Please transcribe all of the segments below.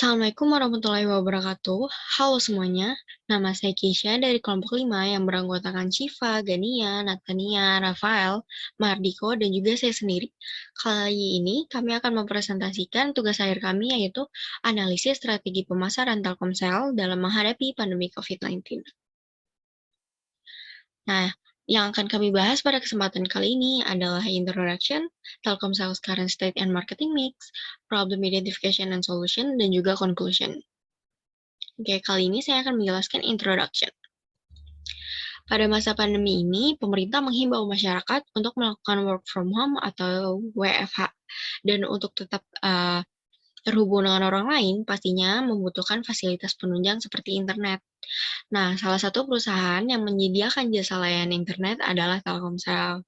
Assalamualaikum warahmatullahi wabarakatuh. Halo semuanya, nama saya Keisha dari kelompok 5 yang beranggotakan Shiva, Gania, Natania, Rafael, Mardiko, dan juga saya sendiri. Kali ini kami akan mempresentasikan tugas akhir kami yaitu analisis strategi pemasaran Telkomsel dalam menghadapi pandemi COVID-19. Nah, yang akan kami bahas pada kesempatan kali ini adalah Introduction, Telkomsel's Current State and Marketing Mix, Problem Identification and Solution, dan juga Conclusion. Oke, kali ini saya akan menjelaskan introduction. Pada masa pandemi ini, pemerintah menghimbau masyarakat untuk melakukan work from home atau WFH. Dan untuk tetap terhubung dengan orang lain, pastinya membutuhkan fasilitas penunjang seperti internet. Nah, salah satu perusahaan yang menyediakan jasa layanan internet adalah Telkomsel.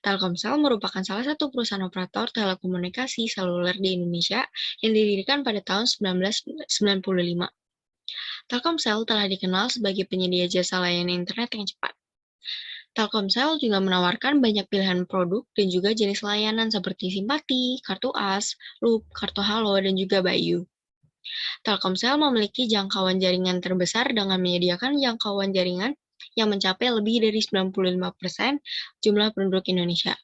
Telkomsel merupakan salah satu perusahaan operator telekomunikasi seluler di Indonesia yang didirikan pada tahun 1995. Telkomsel telah dikenal sebagai penyedia jasa layanan internet yang cepat. Telkomsel juga menawarkan banyak pilihan produk dan juga jenis layanan seperti Simpati, Kartu As, Loop, Kartu Halo, dan juga Bayu. Telkomsel memiliki jangkauan jaringan terbesar dengan menyediakan jangkauan jaringan yang mencapai lebih dari 95% jumlah penduduk Indonesia.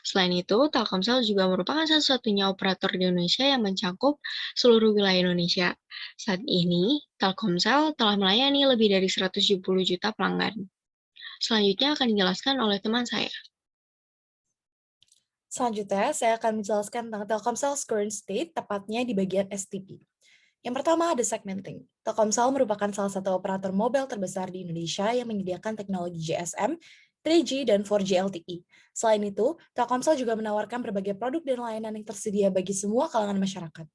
Selain itu, Telkomsel juga merupakan satu-satunya operator di Indonesia yang mencakup seluruh wilayah Indonesia. Saat ini, Telkomsel telah melayani lebih dari 170 juta pelanggan. Selanjutnya akan dijelaskan oleh teman saya. Selanjutnya, saya akan menjelaskan tentang Telkomsel's current state, tepatnya di bagian STP. Yang pertama ada segmenting. Telkomsel merupakan salah satu operator mobile terbesar di Indonesia yang menyediakan teknologi GSM, 3G, dan 4G LTE. Selain itu, Telkomsel juga menawarkan berbagai produk dan layanan yang tersedia bagi semua kalangan masyarakat.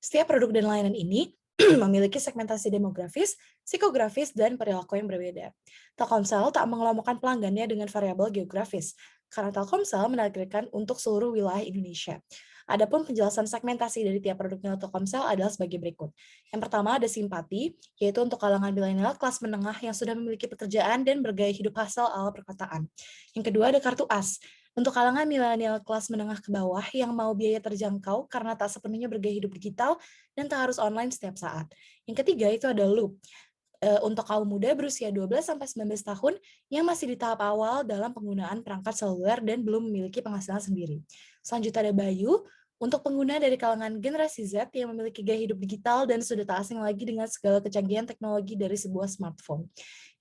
Setiap produk dan layanan ini memiliki segmentasi demografis, psikografis, dan perilaku yang berbeda. Telkomsel tak mengelompokkan pelanggannya dengan variabel geografis, karena Telkomsel menargetkan untuk seluruh wilayah Indonesia. Adapun penjelasan segmentasi dari tiap produk Telkomsel adalah sebagai berikut. Yang pertama ada simpati, yaitu untuk kalangan milenial kelas menengah yang sudah memiliki pekerjaan dan bergaya hidup hasil ala perkotaan. Yang kedua ada kartu as, untuk kalangan milenial kelas menengah ke bawah yang mau biaya terjangkau karena tak sepenuhnya bergaya hidup digital dan tak harus online setiap saat. Yang ketiga itu ada loop, untuk kaum muda berusia 12-19 tahun yang masih di tahap awal dalam penggunaan perangkat seluler dan belum memiliki penghasilan sendiri. Selanjutnya ada Bayu, untuk pengguna dari kalangan generasi Z yang memiliki gaya hidup digital dan sudah tak asing lagi dengan segala kecanggihan teknologi dari sebuah smartphone.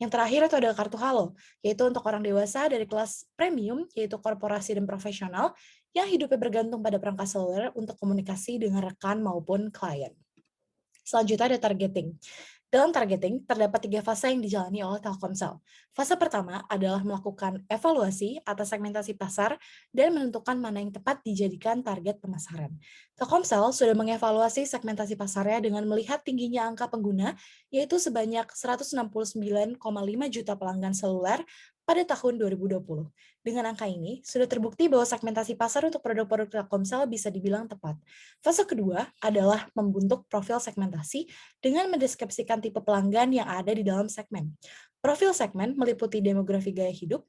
Yang terakhir itu adalah kartu halo, yaitu untuk orang dewasa dari kelas premium, yaitu korporasi dan profesional, yang hidupnya bergantung pada perangkat seluler untuk komunikasi dengan rekan maupun klien. Selanjutnya ada targeting. Dalam targeting, terdapat 3 fase yang dijalani oleh Telkomsel. Fase pertama adalah melakukan evaluasi atas segmentasi pasar dan menentukan mana yang tepat dijadikan target pemasaran. Telkomsel sudah mengevaluasi segmentasi pasarnya dengan melihat tingginya angka pengguna, yaitu sebanyak 169,5 juta pelanggan seluler pada tahun 2020. Dengan angka ini, sudah terbukti bahwa segmentasi pasar untuk produk-produk Telkomsel bisa dibilang tepat. Fase kedua adalah membentuk profil segmentasi dengan mendeskripsikan tipe pelanggan yang ada di dalam segmen. Profil segmen meliputi demografi gaya hidup,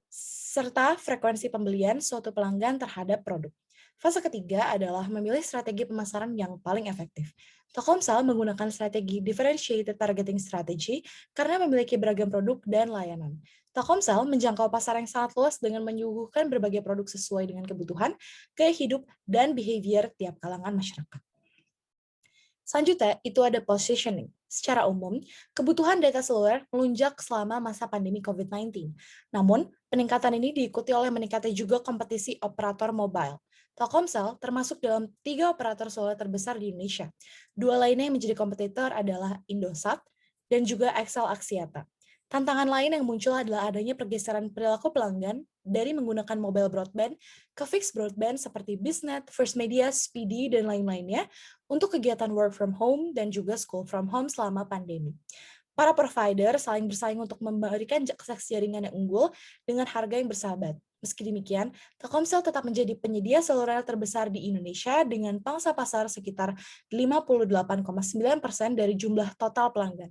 serta frekuensi pembelian suatu pelanggan terhadap produk. Fase ketiga adalah memilih strategi pemasaran yang paling efektif. Telkomsel menggunakan strategi differentiated targeting strategy karena memiliki beragam produk dan layanan. Telkomsel menjangkau pasar yang sangat luas dengan menyuguhkan berbagai produk sesuai dengan kebutuhan, gaya hidup, dan behavior tiap kalangan masyarakat. Selanjutnya, itu ada positioning. Secara umum, kebutuhan data seluler melunjak selama masa pandemi COVID-19. Namun, peningkatan ini diikuti oleh meningkatnya juga kompetisi operator mobile. Telkomsel termasuk dalam 3 operator seluler terbesar di Indonesia. 2 lainnya yang menjadi kompetitor adalah Indosat dan juga XL Axiata. Tantangan lain yang muncul adalah adanya pergeseran perilaku pelanggan dari menggunakan mobile broadband ke fixed broadband seperti Biznet, First Media, Speedy, dan lain-lainnya untuk kegiatan work from home dan juga school from home selama pandemi. Para provider saling bersaing untuk memberikan akses jaringan yang unggul dengan harga yang bersahabat. Meski demikian, Telkomsel tetap menjadi penyedia seluler terbesar di Indonesia dengan pangsa pasar sekitar 58,9% dari jumlah total pelanggan.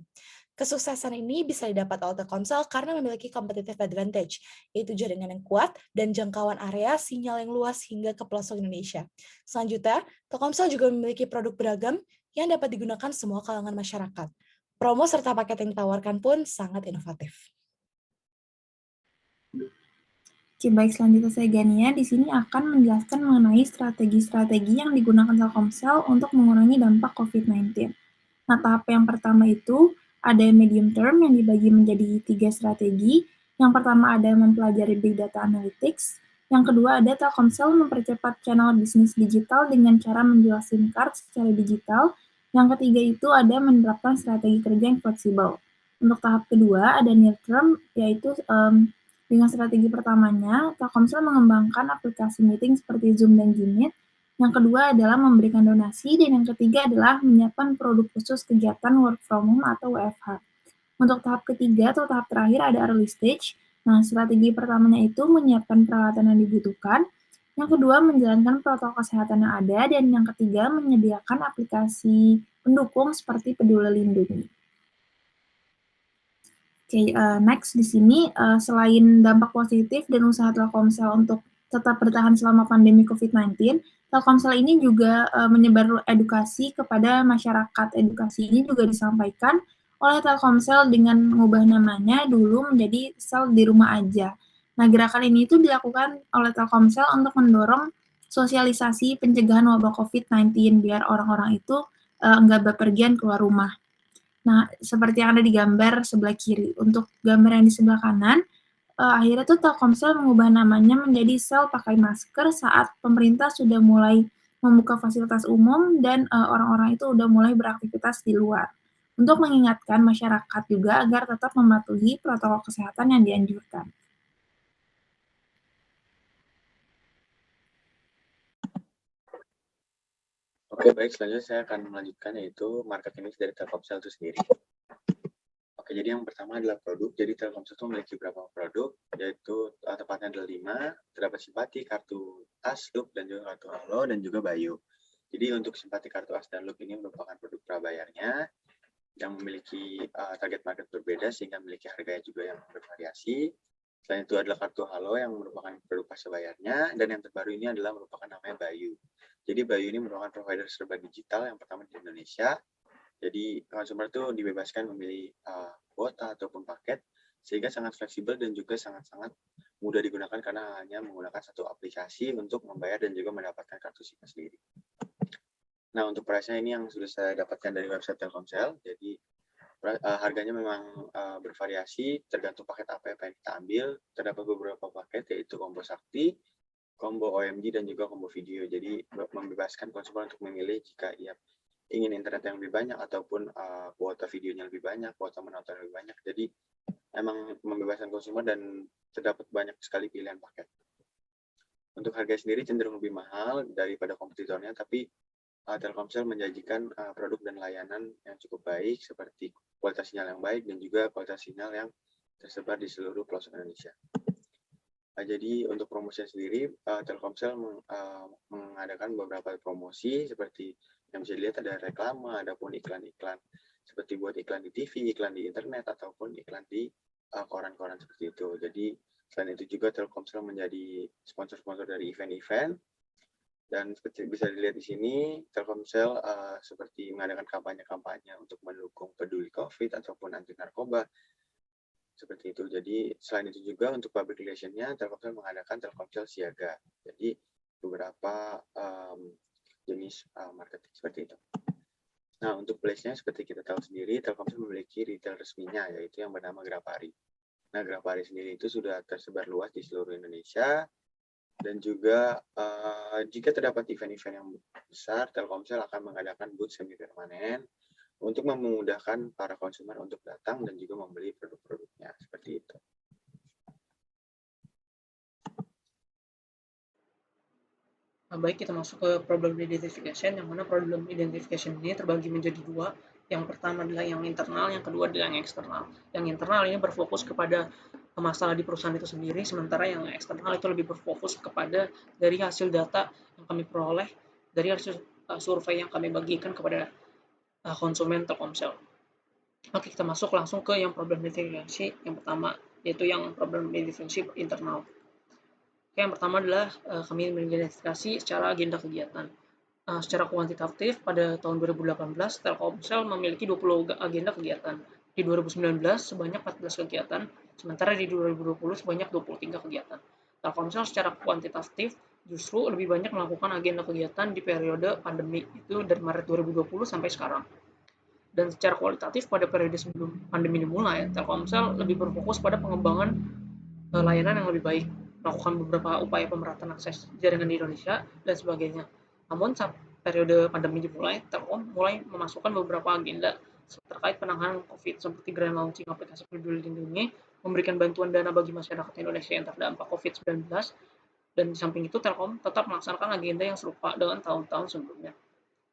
Kesuksesan ini bisa didapat oleh Telkomsel karena memiliki competitive advantage, yaitu jaringan yang kuat dan jangkauan area sinyal yang luas hingga ke pelosok Indonesia. Selanjutnya, Telkomsel juga memiliki produk beragam yang dapat digunakan semua kalangan masyarakat. Promo serta paket yang ditawarkan pun sangat inovatif. Oke, baik, selanjutnya saya Gania. Di sini akan menjelaskan mengenai strategi-strategi yang digunakan Telkomsel untuk mengurangi dampak COVID-19. Nah, tahap yang pertama itu ada medium term yang dibagi menjadi 3 strategi. Yang pertama ada mempelajari Big Data Analytics. Yang kedua ada Telkomsel mempercepat channel bisnis digital dengan cara menjual SIM card secara digital. Yang ketiga itu ada menerapkan strategi kerja yang fleksibel. Untuk tahap kedua ada near term, yaitu dengan strategi pertamanya, Telkomsel mengembangkan aplikasi meeting seperti Zoom dan Jmeet. Yang kedua adalah memberikan donasi, dan yang ketiga adalah menyiapkan produk khusus kegiatan work from home atau WFH. Untuk tahap ketiga atau tahap terakhir ada early stage. Nah, strategi pertamanya itu menyiapkan peralatan yang dibutuhkan. Yang kedua, menjalankan protokol kesehatan yang ada. Dan yang ketiga, menyediakan aplikasi pendukung seperti Peduli Lindungi. Oke, next di sini selain dampak positif dan usaha Telkomsel untuk tetap bertahan selama pandemi COVID-19, Telkomsel ini juga menyebar edukasi kepada masyarakat. Edukasi ini juga disampaikan oleh Telkomsel dengan mengubah namanya dulu menjadi Sel di Rumah Aja. Nah, gerakan ini itu dilakukan oleh Telkomsel untuk mendorong sosialisasi pencegahan wabah COVID-19 biar orang-orang itu nggak bepergian keluar rumah. Nah, seperti yang ada di gambar sebelah kiri. Untuk gambar yang di sebelah kanan, akhirnya tuh Telkomsel mengubah namanya menjadi Sel Pakai Masker saat pemerintah sudah mulai membuka fasilitas umum dan orang-orang itu udah mulai beraktivitas di luar. Untuk mengingatkan masyarakat juga agar tetap mematuhi protokol kesehatan yang dianjurkan. Oke, baik. Selanjutnya saya akan melanjutkan yaitu market image dari Telkomsel itu sendiri. Oke, jadi yang pertama adalah produk. Jadi Telkomsel itu memiliki beberapa produk, yaitu tepatnya ada 5. Terdapat Simpati, kartu as, loop, dan juga kartu halo, dan juga Bayu. Jadi untuk Simpati, kartu as, dan loop ini merupakan produk prabayarnya yang memiliki target market berbeda sehingga memiliki harganya juga yang bervariasi. Selain itu adalah kartu halo yang merupakan produk pasca bayarnya, dan yang terbaru ini adalah merupakan namanya Bayu. Jadi Bayu ini merupakan provider serba digital yang pertama di Indonesia. Jadi konsumer itu dibebaskan memilih kuota ataupun paket sehingga sangat fleksibel dan juga sangat-sangat mudah digunakan karena hanya menggunakan satu aplikasi untuk membayar dan juga mendapatkan kartu SIM sendiri. Nah, untuk price-nya ini yang sudah saya dapatkan dari website Telkomsel. Jadi harganya memang bervariasi tergantung paket apa yang kita ambil. Terdapat beberapa paket yaitu combo sakti, combo OMG, dan juga combo video. Jadi membebaskan konsumen untuk memilih jika ia ingin internet yang lebih banyak ataupun kuota videonya lebih banyak, kuota menonton lebih banyak. Jadi emang membebaskan konsumen dan terdapat banyak sekali pilihan paket. Untuk harga sendiri cenderung lebih mahal daripada kompetitornya, tapi Telkomsel menjanjikan produk dan layanan yang cukup baik seperti kualitas sinyal yang baik dan juga kualitas sinyal yang tersebar di seluruh pelosok Indonesia. Jadi untuk promosi sendiri, Telkomsel mengadakan beberapa promosi seperti yang bisa dilihat ada reklame, adapun iklan-iklan seperti buat iklan di TV, iklan di internet, ataupun iklan di koran-koran seperti itu. Jadi selain itu juga Telkomsel menjadi sponsor-sponsor dari event-event. Dan seperti bisa dilihat di sini, Telkomsel seperti mengadakan kampanye-kampanye untuk mendukung peduli COVID ataupun anti narkoba. Seperti itu. Jadi selain itu juga untuk public relation-nya, Telkomsel mengadakan Telkomsel Siaga. Jadi beberapa jenis marketing seperti itu. Nah, untuk place-nya seperti kita tahu sendiri, Telkomsel memiliki retail resminya, yaitu yang bernama Grapari. Nah, Grapari sendiri itu sudah tersebar luas di seluruh Indonesia. Dan juga jika terdapat event-event yang besar, Telkomsel akan mengadakan booth semi permanen untuk memudahkan para konsumen untuk datang dan juga membeli produk-produknya seperti itu. Baik, kita masuk ke problem identification, yang mana problem identification ini terbagi menjadi 2. Yang pertama adalah yang internal, yang kedua adalah yang eksternal. Yang internal ini berfokus kepada masalah di perusahaan itu sendiri, sementara yang eksternal itu lebih berfokus kepada dari hasil data yang kami peroleh dari hasil survei yang kami bagikan kepada konsumen Telkomsel. Oke, kita masuk langsung ke yang problem identifikasi yang pertama, yaitu yang problem identifikasi internal. Oke, yang pertama adalah kami mengidentifikasi secara agenda kegiatan. Secara kuantitatif, pada tahun 2018, Telkomsel memiliki 20 agenda kegiatan. Di 2019 sebanyak 14 kegiatan, sementara di 2020 sebanyak 23 kegiatan. Telkomsel secara kuantitatif justru lebih banyak melakukan agenda kegiatan di periode pandemi, itu dari Maret 2020 sampai sekarang. Dan secara kualitatif pada periode sebelum pandemi dimulai, Telkomsel lebih berfokus pada pengembangan layanan yang lebih baik, melakukan beberapa upaya pemerataan akses jaringan di Indonesia, dan sebagainya. Namun saat periode pandemi dimulai, Telkom mulai memasukkan beberapa agenda terkait penanganan COVID seperti grand launching aplikasi Peduli Lindungi, memberikan bantuan dana bagi masyarakat Indonesia yang terdampak COVID-19, dan di samping itu Telkom tetap melaksanakan agenda yang serupa dengan tahun-tahun sebelumnya,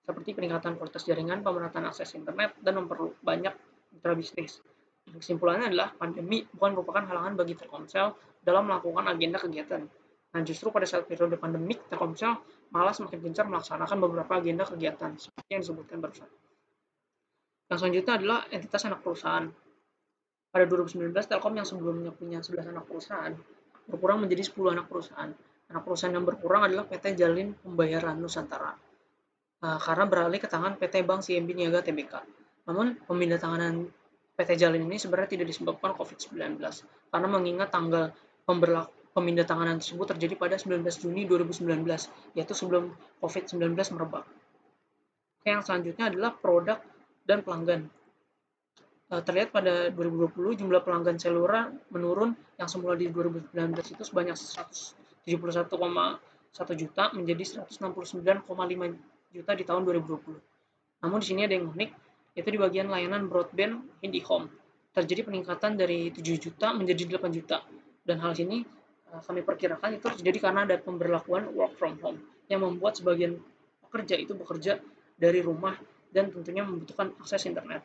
seperti peningkatan kualitas jaringan, pemerataan akses internet, dan memperbanyak mitra bisnis. Kesimpulannya adalah pandemi bukan merupakan halangan bagi Telkomsel dalam melakukan agenda kegiatan. Nah, justru pada saat periode pandemik, Telkomsel malah semakin gencar melaksanakan beberapa agenda kegiatan, seperti yang disebutkan barusan. Yang selanjutnya adalah entitas anak perusahaan. Pada 2019, Telkom yang sebelumnya punya 11 anak perusahaan, berkurang menjadi 10 anak perusahaan. Anak perusahaan yang berkurang adalah PT Jalin Pembayaran Nusantara, karena beralih ke tangan PT Bank CIMB Niaga Tbk. Namun, pemindah tanganan PT Jalin ini sebenarnya tidak disebabkan COVID-19, karena mengingat tanggal pemindah tanganan tersebut terjadi pada 19 Juni 2019, yaitu sebelum COVID-19 merebak. Yang selanjutnya adalah produk dan pelanggan. Terlihat pada 2020 jumlah pelanggan seluler menurun, yang semula di 2019 itu sebanyak 171,1 juta menjadi 169,5 juta di tahun 2020. Namun di sini ada yang unik, yaitu di bagian layanan broadband IndiHome. Terjadi peningkatan dari 7 juta menjadi 8 juta. Dan hal ini kami perkirakan itu terjadi karena ada pemberlakuan work from home yang membuat sebagian pekerja itu bekerja dari rumah dan tentunya membutuhkan akses internet.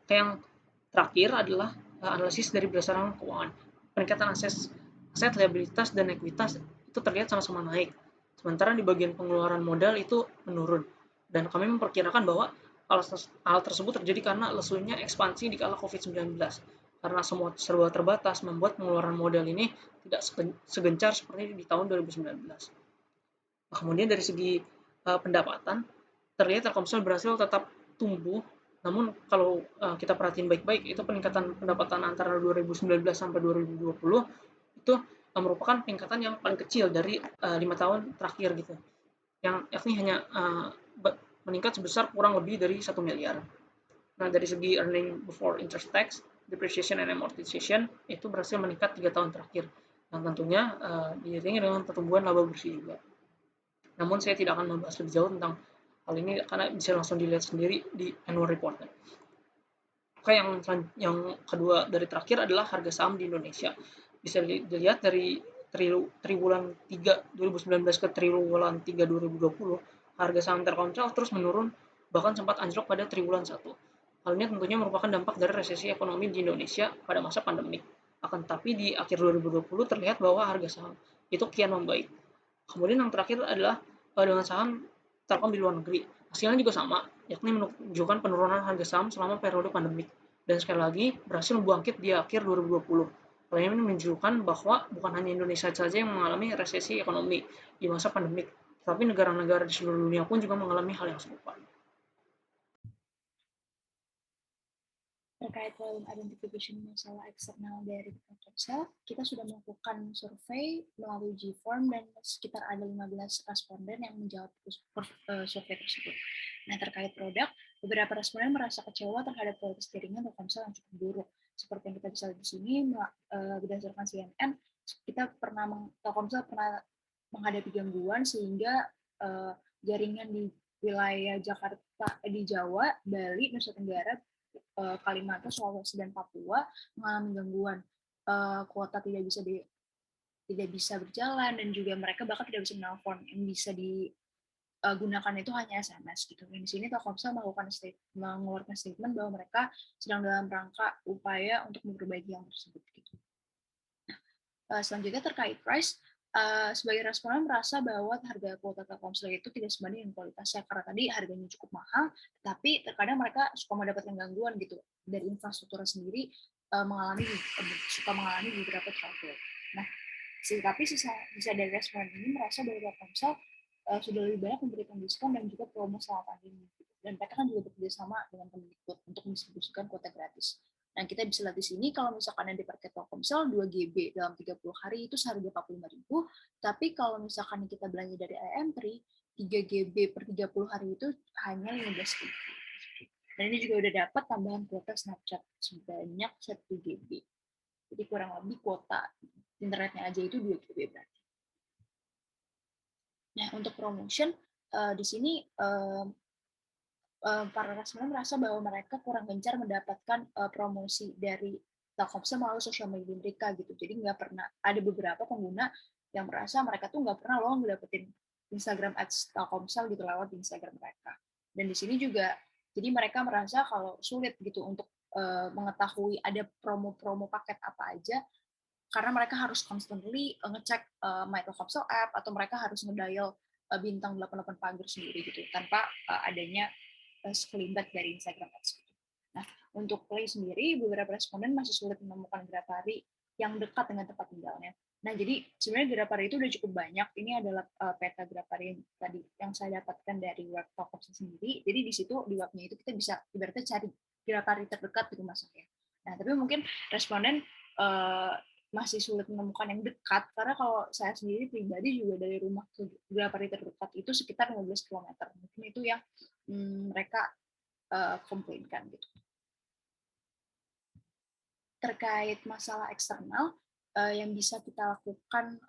Yang terakhir adalah analisis dari berdasarkan keuangan. Peningkatan aset, liabilitas, dan ekuitas itu terlihat sama-sama naik. Sementara di bagian pengeluaran modal itu menurun. Dan kami memperkirakan bahwa hal tersebut terjadi karena lesunya ekspansi di kala COVID-19. Karena semua serba terbatas membuat pengeluaran modal ini tidak segencar seperti di tahun 2019. Kemudian dari segi pendapatan, terlihat Telkomsel berhasil tetap tumbuh. Namun kalau kita perhatiin baik-baik, itu peningkatan pendapatan antara 2019 sampai 2020 itu merupakan peningkatan yang paling kecil dari 5 tahun terakhir gitu. Yang yakni hanya meningkat sebesar kurang lebih dari 1 miliar. Nah, dari segi earning before interest tax, depreciation and amortization itu berhasil meningkat 3 tahun terakhir. Yang tentunya diiringi dengan pertumbuhan laba bersih juga. Namun saya tidak akan membahas lebih jauh tentang hal ini karena bisa langsung dilihat sendiri di annual report. Oke, yang kedua dari terakhir adalah harga saham di Indonesia. Bisa dilihat dari triwulan 3 2019 ke triwulan 3 2020, harga saham Telkomsel terus menurun, bahkan sempat anjlok pada triwulan 1. Hal ini tentunya merupakan dampak dari resesi ekonomi di Indonesia pada masa pandemi. Akan tetapi di akhir 2020 terlihat bahwa harga saham itu kian membaik. Kemudian yang terakhir adalah dengan saham Telkom di luar negeri. Hasilnya juga sama, yakni menunjukkan penurunan harga saham selama periode pandemik. Dan sekali lagi berhasil membangkit di akhir 2020. Hal ini menunjukkan bahwa bukan hanya Indonesia saja yang mengalami resesi ekonomi di masa pandemik, tetapi negara-negara di seluruh dunia pun juga mengalami hal yang serupa. Terkait problem identification masalah eksternal dari Telkomsel, kita sudah melakukan survei melalui G-Form dan sekitar ada 15 responden yang menjawab survei tersebut. Nah, terkait produk, beberapa responden merasa kecewa terhadap kualitas jaringan Telkomsel yang cukup buruk. Seperti yang kita bisa lihat di sini, berdasarkan CNN, Telkomsel pernah menghadapi gangguan sehingga jaringan di wilayah Jakarta, di Jawa, Bali, Nusa Tenggara, Kalimantan, Sulawesi, dan Papua mengalami gangguan. Kuota tidak bisa berjalan dan juga mereka bahkan tidak bisa menelpon. Yang bisa digunakan itu hanya SMS gitu. Dan di sini Telkomsel mengeluarkan statement bahwa mereka sedang dalam rangka upaya untuk memperbaiki yang tersebut gitu. Selanjutnya terkait price, sebagai responden merasa bahwa harga kuota Telkomsel itu tidak sebanding dengan kualitasnya, karena tadi harganya cukup mahal, tapi terkadang mereka suka mendapatkan gangguan gitu dari infrastruktur sendiri, suka mengalami beberapa trouble. Nah, tapi sisa dari responden ini merasa bahwa Telkomsel sudah lebih banyak memberikan diskon dan juga promo selama pandemi. Dan mereka kan juga bekerja sama dengan Kemdikbud untuk mendistribusikan kuota gratis. Nah, kita bisa lihat di sini kalau misalkan yang dipakai Telkomsel 2 GB dalam 30 hari itu seharga 45.000, tapi kalau misalkan kita belanja dari IM3 3 GB per 30 hari itu hanya 15.000. Dan ini juga udah dapat tambahan kuota Snapchat sebanyak 1 GB. Jadi kurang lebih kuota internetnya aja itu 2 GB berarti. Nah, untuk promotion di sini para responden merasa bahwa mereka kurang gencar mendapatkan promosi dari Telkomsel melalui sosial media mereka gitu. Jadi nggak pernah, ada beberapa pengguna yang merasa mereka tuh nggak pernah loh ngedapetin Instagram ads Telkomsel gitu lewat di Instagram mereka. Dan di sini juga, jadi mereka merasa kalau sulit gitu untuk mengetahui ada promo-promo paket apa aja, karena mereka harus constantly ngecek My Telkomsel app, atau mereka harus ngedial bintang 88 pagar sendiri gitu, tanpa adanya sekelintas dari Instagram Ads. Nah, untuk Play sendiri, beberapa responden masih sulit menemukan Grapari yang dekat dengan tempat tinggalnya. Nah, jadi sebenarnya Grapari itu udah cukup banyak. Ini adalah peta Grapari yang tadi yang saya dapatkan dari web Telkomsel sendiri. Jadi di situ, di webnya itu kita bisa ibaratnya cari Grapari terdekat di rumah saya. Nah, tapi mungkin responden masih sulit menemukan yang dekat, karena kalau saya sendiri pribadi juga dari rumah ke Grapari terdekat itu sekitar 15 km. Mungkin itu yang mereka komplainkan gitu. Terkait masalah eksternal yang bisa kita lakukan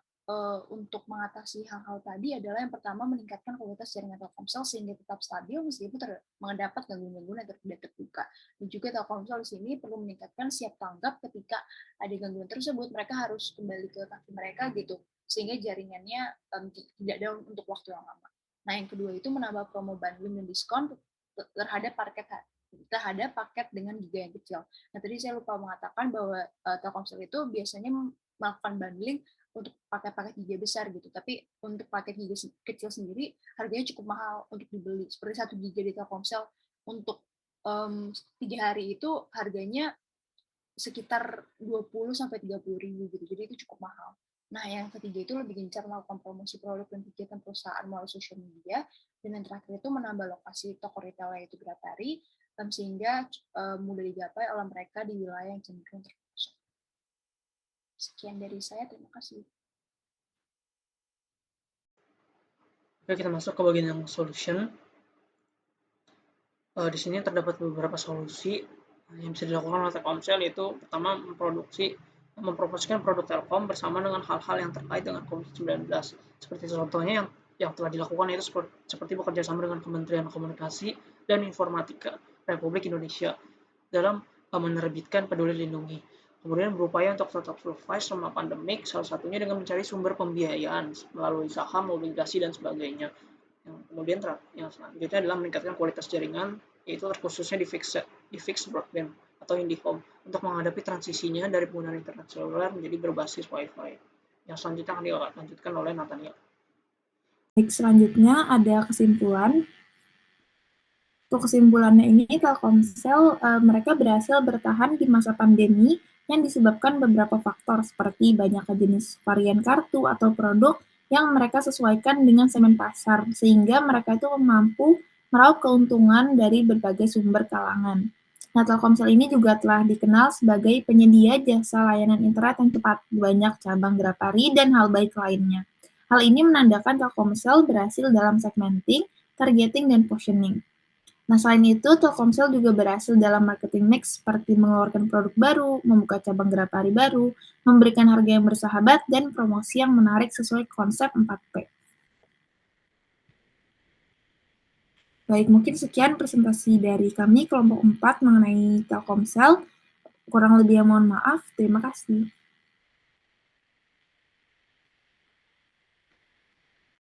untuk mengatasi hal-hal tadi adalah yang pertama meningkatkan kualitas jaringan Telkomsel sehingga tetap stabil meskipun mendapat gangguan-gangguan yang tidak terbuka. Dan juga Telkomsel di sini perlu meningkatkan siap tanggap ketika ada gangguan tersebut, mereka harus kembali ke kaki mereka gitu sehingga jaringannya tidak down untuk waktu yang lama. Nah, yang kedua itu menambah promo bundling dan diskon terhadap paket dengan giga yang kecil. Nah, tadi saya lupa mengatakan bahwa Telkomsel itu biasanya melakukan bundling untuk paket-paket giga besar gitu, tapi untuk paket giga kecil sendiri harganya cukup mahal untuk dibeli. Seperti 1 giga di Telkomsel untuk 3 hari itu harganya sekitar 20-30 ribu gitu, jadi itu cukup mahal. Nah, yang ketiga itu lebih gencar melakukan promosi produk dan kegiatan perusahaan melalui sosial media, dan yang terakhir itu menambah lokasi toko retail yaitu Grapari, sehingga mudah digapai oleh mereka di wilayah yang cenderung terpelosok. Sekian dari saya, terima kasih. Oke, kita masuk ke bagian yang solution. Di sini terdapat beberapa solusi yang bisa dilakukan oleh Telkomsel, yaitu pertama mempromosikan produk Telkom bersama dengan hal-hal yang terkait dengan COVID-19. Seperti contohnya yang telah dilakukan yaitu seperti bekerja sama dengan Kementerian Komunikasi dan Informatika Republik Indonesia dalam menerbitkan Peduli Lindungi. Kemudian berupaya untuk tetap survive selama pandemik, salah satunya dengan mencari sumber pembiayaan melalui saham, obligasi, dan sebagainya. Kemudian yang selanjutnya adalah meningkatkan kualitas jaringan, yaitu terkhususnya di fixed broadband atau IndiHome untuk menghadapi transisinya dari penggunaan internet seluler menjadi berbasis Wi-Fi. Yang selanjutnya akan dilanjutkan oleh Nathaniel. Baik, selanjutnya ada kesimpulan. Untuk kesimpulannya ini, Telkomsel mereka berhasil bertahan di masa pandemi yang disebabkan beberapa faktor seperti banyaknya jenis varian kartu atau produk yang mereka sesuaikan dengan segmen pasar, sehingga mereka itu mampu meraup keuntungan dari berbagai sumber kalangan. Nah, Telkomsel ini juga telah dikenal sebagai penyedia jasa layanan internet yang cepat, banyak cabang Grapari, dan hal baik lainnya. Hal ini menandakan Telkomsel berhasil dalam segmenting, targeting, dan positioning. Nah, selain itu, Telkomsel juga berhasil dalam marketing mix seperti mengeluarkan produk baru, membuka cabang Grapari baru, memberikan harga yang bersahabat, dan promosi yang menarik sesuai konsep 4P. Baik, mungkin sekian presentasi dari kami kelompok 4 mengenai Telkomsel. Kurang lebih mohon maaf. Terima kasih.